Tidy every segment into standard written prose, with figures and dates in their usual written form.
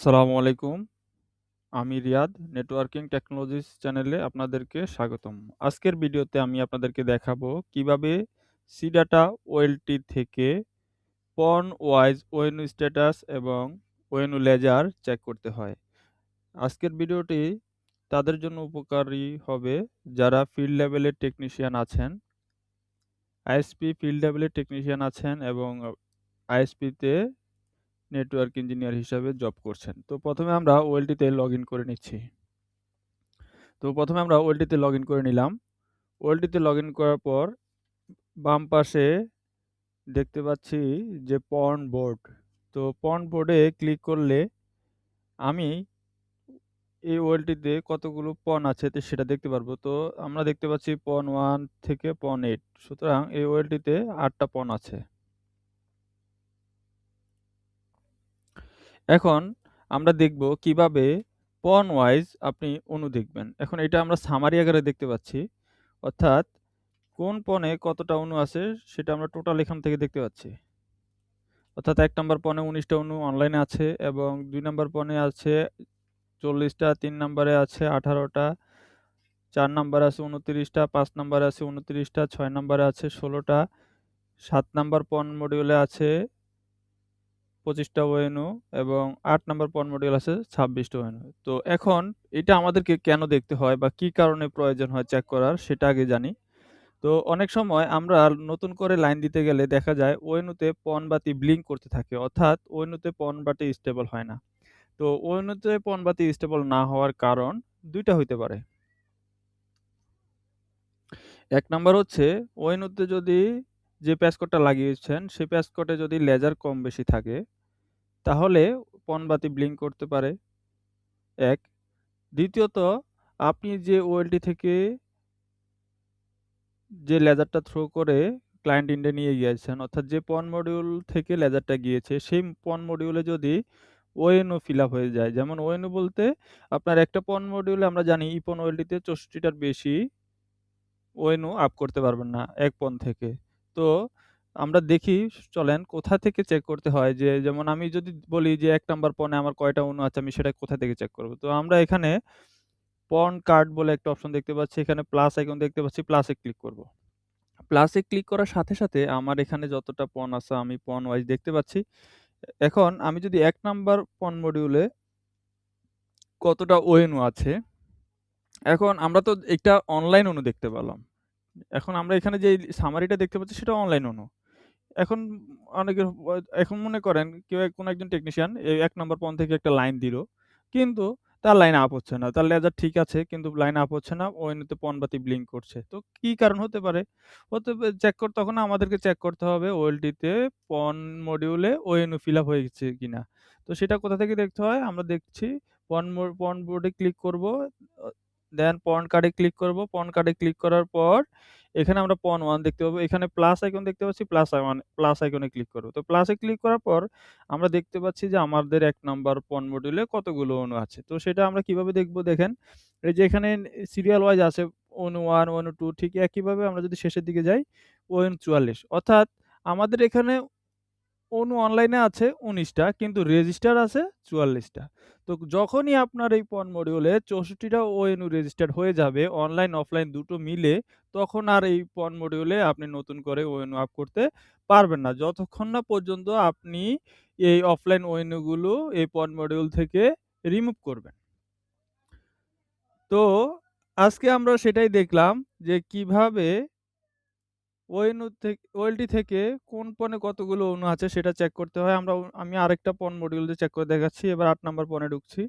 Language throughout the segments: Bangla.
আসসালামু আলাইকুম। আমি রিয়াদ। নেটওয়ার্কিং টেকনোলজিস চ্যানেলে আপনাদেরকে স্বাগতম। আজকের ভিডিওতে আমি আপনাদেরকে দেখাবো কিভাবে সিডাটা ওএলটি থেকে পন ওয়াইজ ওয়েনু স্ট্যাটাস এবং ওয়েনু লেজার চেক করতে হয়। আজকের ভিডিওটি তাদের জন্য উপকারী হবে যারা ফিল্ড লেভেলের টেকনিশিয়ান আছেন, আইএসপি ফিল্ড লেভেলের টেকনিশিয়ান আছেন এবং আইএসপিতে নেটওয়ার্ক ইঞ্জিনিয়ার হিসাবে জব করছেন। তো প্রথমে আমরা ওএলটিতে লগইন করে নিচ্ছি। তো প্রথমে আমরা ওএলটিতে লগইন করে নিলাম। ওএলটিতে লগইন করার পর বাম পাশে দেখতে পাচ্ছি যে পন বোর্ড। তো পন বোর্ডে ক্লিক করলে আমি এই ওএলটিতে কতগুলো পন আছে সেটা দেখতে পারবো। তো আমরা দেখতে পাচ্ছি পন 1 থেকে পন 8। সুতরাং এই ওএলটিতে 8 টা পন আছে। এখন আমরা দেখব কিভাবে পন ওয়াইজ আপনি অণু দেখবেন। এখন এটা আমরা সামারি আকারে দেখতে পাচ্ছি। অর্থাৎ কোন পণে কতটা অণু আছে সেটা আমরা টোটাল এখান থেকে দেখতে পাচ্ছি। অর্থাৎ ১ নাম্বার পণে ১৯ টা অণু অনলাইনে আছে এবং ২ নাম্বার পণে আছে ৪০ টা, ৩ নাম্বারে আছে ১৮ টা, ৪ নাম্বারে আছে ২৯ টা, ৫ নাম্বারে আছে ২৯ টা, ৬ নাম্বারে আছে ১৬ টা, ৭ নাম্বার পণ মডিউলে আছে ২৫ টা ওএনইউ এবং ৮ নাম্বার পণ মডিউল আছে ২৬ টা ওএনইউ। তো এখন এটা আমাদেরকে কেন দেখতে হয় বা কি কারণে প্রয়োজন হয় চেক করার সেটা আগে জানি। তো অনেক সময় আমরা নতুন করে লাইন দিতে গেলে দেখা যায় ওএনইউতে পণ বাতি ব্লিঙ্ক করতে থাকে। অর্থাৎ ওএনইউতে পণ বাতি স্টেবল হয় না। তো ওএনইউতে পণ বাতি স্টেবল না হওয়ার কারণ ২ টা হইতে পারে। ১ নাম্বার হচ্ছে ওএনইউতে যদি যে প্যাসকোডটা লাগিয়েছেন সেই প্যাসকোডে যদি লেজার কম বেশি থাকে তাহলে পণ বাতি ব্লিঙ্ক করতে পারে ১। দ্বিতীয়ত আপনি যে ওএলটি থেকে যে লেজারটা থ্রো করে ক্লায়েন্ট এন্ডে নিয়ে গিয়েছেন, অর্থাৎ যে পন মডিউল থেকে লেজারটা গিয়েছে, সেই পন মডিউলে যদি ওএনও ফিল আপ হয়ে যায়। যেমন ওএনও বলতে আপনার একটা পন মডিউলে আমরা জানি ইপন ওএলটিতে ৬৪ টার বেশি ওএনও আপ করতে পারবেন না ১ পন থেকে। তো আমরা দেখি চলেন কোথা থেকে চেক করতে হয় যে যেমন আমি যদি বলি যে ১ নাম্বার পনে আমার কয়টা অণু আছে আমি সেটা কোথা থেকে চেক করব। তো আমরা এখানে পন কার্ড বলে একটা অপশন দেখতে পাচ্ছি। এখানে প্লাস আইকন দেখতে পাচ্ছি, প্লাসে ক্লিক করব। প্লাসে ক্লিক করার সাথে, সাথে আমার এখানে যতটা পণ আছে আমি পণ ওয়াইজ দেখতে পাচ্ছি। এখন আমি যদি ১ নাম্বার পণ মডিউলে কতটা ওএনও আছে, এখন আমরা তো একটা অনলাইন অণু দেখতে পেলাম। এখন আমরা এখানে যে সামারিটা দেখতে পাচ্ছি সেটা অনলাইন অণু। এখন অনেকের এখন মনে করেন কেউ কোনো একজন টেকনিশিয়ান এই ১ নাম্বার পণ থেকে একটা লাইন দিল। কিন্তু তার লাইন আপ হচ্ছে না। তার লেজার ঠিক আছে কিন্তু লাইন আপ হচ্ছে না। ওএনইউতে পণ বাতি ব্লিঙ্ক করছে। তো কি কারণ হতে পারে? হতে পা চেক করতে তখন আমাদেরকে চেক করতে হবে ওএলটিতে পণ মডিউলে ওএনইউ ফিল আপ হয়ে গেছে কিনা। তো সেটা কোথা থেকে দেখতে হয়? আমরা দেখছি পণ বোর্ডে ক্লিক করব। অ দেন পণ কার্ডে ক্লিক করব। পণ কার্ডে ক্লিক করার পর এখানে আমরা পন 1 দেখতে পাবো। এখানে প্লাস আইকন দেখতে পাচ্ছি, প্লাস আইকনে ক্লিক করব। তো প্লাসে ক্লিক করার পর আমরা দেখতে পাচ্ছি যে আমাদের ১ নাম্বার পন মডিউলে কতগুলো অণু আছে। তো সেটা আমরা কিভাবে দেখব দেখেন। এই যে এখানে সিরিয়াল ওয়াইজ আছে অণু 1, অণু 2 ঠিক একইভাবে আমরা যদি শেষের দিকে যাই ON 44 অর্থাৎ আমাদের এখানে অণু অনলাইনে আছে ১৯ টা কিন্তু রেজিস্টার আছে ৪৪ টা। তো যখনই আপনার এই পন মডিউলে ৬৪ টা ONU রেজিস্টার্ড হয়ে যাবে অনলাইন অফলাইন দুটো মিলে, তখন আর এই পন মডিউলে আপনি নতুন করে ONU আপ করতে পারবেন না। যতক্ষণ না পর্যন্ত আপনি এই অফলাইন ONU গুলো এই পন মডিউল থেকে রিমুভ করবেন। তো আজকে আমরা সেটাই দেখলাম যে কিভাবে ওএলটি থেকে কোন পণে কতগুলো অণু আছে সেটা চেক করতে হয়। আমি আরেকটা পণ মডিউল দিয়ে চেক করে দেখাচ্ছি। এবার ৮ নাম্বার পণে ঢুকছি।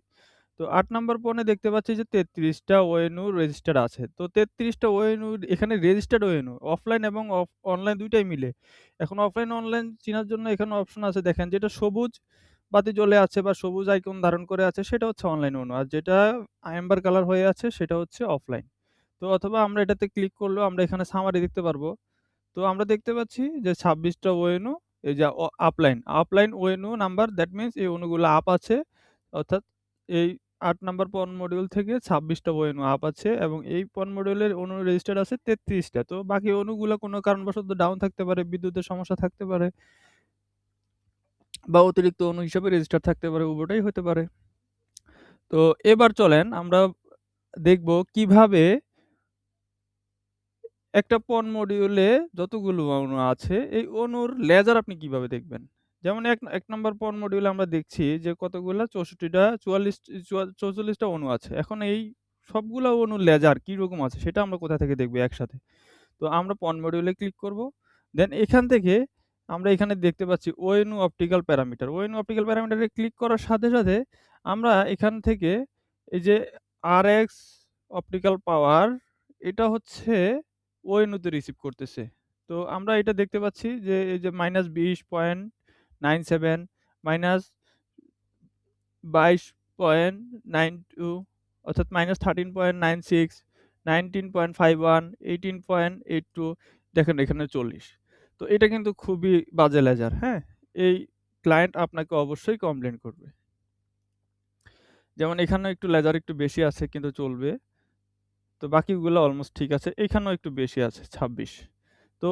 তো ৮ নাম্বার পণে দেখতে পাচ্ছি যে ৩৩ টা ওএনইউ রেজিস্টার্ড আছে। তো ৩৩ টা ওএনইউ এখানে রেজিস্টার্ড ওএনইউ অফলাইন এবং অনলাইন ২ টাই মিলে। এখন অফলাইন অনলাইন চিনার জন্য এখানে অপশন আছে দেখেন যেটা সবুজ বাতি জ্বলে আছে বা সবুজ আইকন ধারণ করে আছে সেটা হচ্ছে অনলাইন অণু। আর যেটা এম্বার কালার হয়ে আছে সেটা হচ্ছে অফলাইন। তো অথবা আমরা এটাতে ক্লিক করলেও আমরা এখানে সামারি দেখতে পারবো। তো আমরা দেখতে পাচ্ছি যে ২৬ টা ওএনও এই যে আপলাইন ওএনও নাম্বার দ্যাট মিনস এই অণুগুলো আপ আছে। অর্থাৎ এই ৮ নাম্বার পন মডিউল থেকে ২৬ টা ওএনও আপ আছে এবং এই পন মডিউলের অণু রেজিস্টার আছে ৩৩ টা। তো বাকি অণুগুলা কোনো কারণবশত ডাউন থাকতে পারে, বিদ্যুতের সমস্যা থাকতে পারে বা অতিরিক্ত অণু হিসাবে রেজিস্টার থাকতে পারে, উভয়টাই হতে পারে। তো এবার চলেন আমরা দেখব কিভাবে একটা পন মডিউলে যতগুলো অণু আছে, এই অণুর লেজার আপনি কিভাবে দেখবেন? যেমন ১ নাম্বার পন মডিউলে আমরা দেখছি যে কতগুলা ৬৪ টা ৪৪ ৪৪ টা অণু আছে। এখন এই সবগুলা অণুর লেজার কিরকম আছে সেটা আমরা কোথা থেকে দেখব একসাথে? তো আমরা পন মডিউলে ক্লিক করব। দেন এখান থেকে আমরা এখানে দেখতে পাচ্ছি ONU optical parameter. ONU optical প্যারামিটারে ক্লিক করার সাথে, সাথে আমরা এখান থেকে এই যে RX অপটিক্যাল পাওয়ার এটা হচ্ছে ONU তে রিসিভ করতেছে। তো আমরা এটা দেখতে পাচ্ছি যে এই যে -20.97 -22.92 অর্থাৎ -13.96 19.51 18.82 দেখেন এখানে 40। তো এটা কিন্তু খুবই বাজে লেজার, হ্যাঁ? এই ক্লায়েন্ট আপনাকে অবশ্যই কমপ্লেইন করবে। যেমন এখানেও একটু লেজার একটু বেশি আছে কিন্তু চলবে। তো বাকিগুলো অলমোস্ট ঠিক আছে। এখানেও একটু বেশি আছে ২৬। তো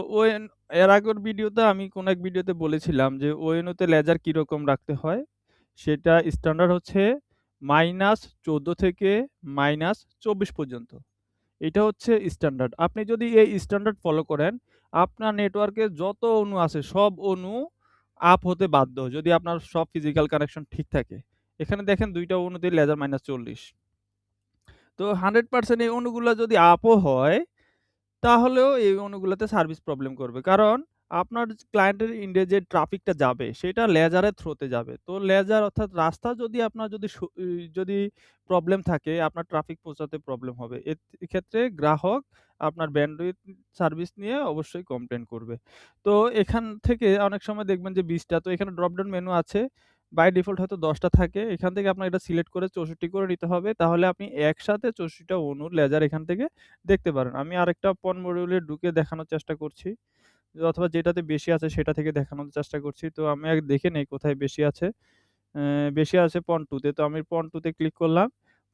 এর আগের ভিডিওতে আমি কোনো এক ভিডিওতে বলেছিলাম যে ONO তে লেজার কিরকম রাখতে হয়। সেটা স্ট্যান্ডার্ড হচ্ছে -14 থেকে -24 পর্যন্ত। এটা হচ্ছে স্ট্যান্ডার্ড। আপনি যদি এই স্ট্যান্ডার্ড ফলো করেন, আপনার নেটওয়ার্কে যত অণু আছে সব অণু আপ হতে বাধ্য। যদি আপনার সব ফিজিক্যাল কানেকশন ঠিক থাকে। এখানে দেখেন ২ টা অণুতেই লেজার -40। তো 100% এই অণুগুলা যদি আপও হয় তাহলেও এই অণুগুলাতে সার্ভিস প্রবলেম করবে। কারণ আপনার ক্লায়েন্টের এন্ডে যে ট্রাফিকটা যাবে সেটা লেজারের থ্রোতে যাবে। তো লেজার অর্থাৎ রাস্তা যদি আপনার যদি যদি প্রবলেম থাকে আপনার ট্রাফিক পৌঁছাতে প্রবলেম হবে। এক্ষেত্রে গ্রাহক আপনার ব্যান্ডউইথ সার্ভিস নিয়ে অবশ্যই কমপ্লেইন করবে। তো এখান থেকে অনেক সময় দেখবেন যে ২০ টা তো এখানে ড্রপ ডাউন মেনু আছে। বাই ডিফল্ট হয়তো ১০ টা থাকে। এখান থেকে আপনার এটা সিলেক্ট করে ৬৪ করে নিতে হবে। তাহলে আপনি একসাথে ৬৪ টা অণুর লেজার এখান থেকে দেখতে পারেন। আমি আরেকটা পন মডিউলে ঢুকে দেখানোর চেষ্টা করছি। অথবা যেটাতে বেশি আছে সেটা থেকে দেখানোর চেষ্টা করছি। তো আমি আগে দেখে নেই কোথায় বেশি আছে। বেশি আছে পন 2 তে। তো আমি পন 2 তে ক্লিক করলাম।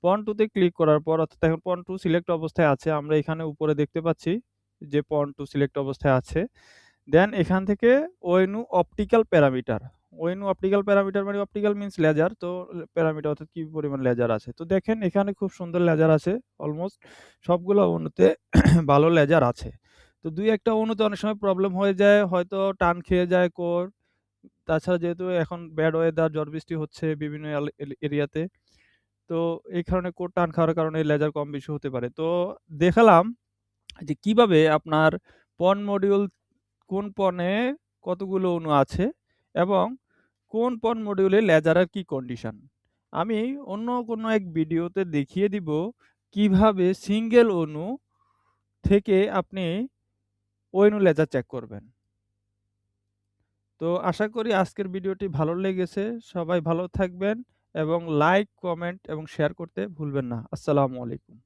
পন 2 তে ক্লিক করার পর অর্থাৎ এখন পন 2 সিলেক্ট অবস্থায় আছে। আমরা এখানে উপরে দেখতে পাচ্ছি যে পন 2 সিলেক্ট অবস্থায় আছে। দেন এখান থেকে ONU optical parameter. ONU optical parameter মানে অপটিক্যাল মিনস লেজার। তো প্যারামিটার অর্থাৎ কি পরিমাণ লেজার আছে। তো দেখেন এখানে খুব সুন্দর লেজার আছে। অলমোস্ট সবগুলো অণুতে ভালো লেজার আছে। তো ২-১ টা অণুতে অনেক সময় প্রবলেম হয়ে যায়। হয়তো টান খেয়ে যায় কোর। তাছাড়া যেহেতু এখন ব্যাড ওয়েদার, ঝড় বৃষ্টি হচ্ছে বিভিন্ন এরিয়াতে। তো এই কারণে কোর টান খাওয়ার কারণে লেজার কম বেশি হতে পারে। তো দেখালাম যে কিভাবে আপনার পন মডিউল কোন পণে কতগুলো অণু আছে এবং কোন পণ মডিউলে লেজারের কি কন্ডিশন। আমি অন্য কোনো এক ভিডিওতে দেখিয়ে দিব কিভাবে সিঙ্গেল অণু থেকে আপনি ONU লেজার চেক করবেন। তো আশা করি আজকের ভিডিওটি ভালো লেগেছে। সবাই ভালো থাকবেন এবং লাইক, কমেন্ট এবং শেয়ার করতে ভুলবেন না। আসসালামু আলাইকুম।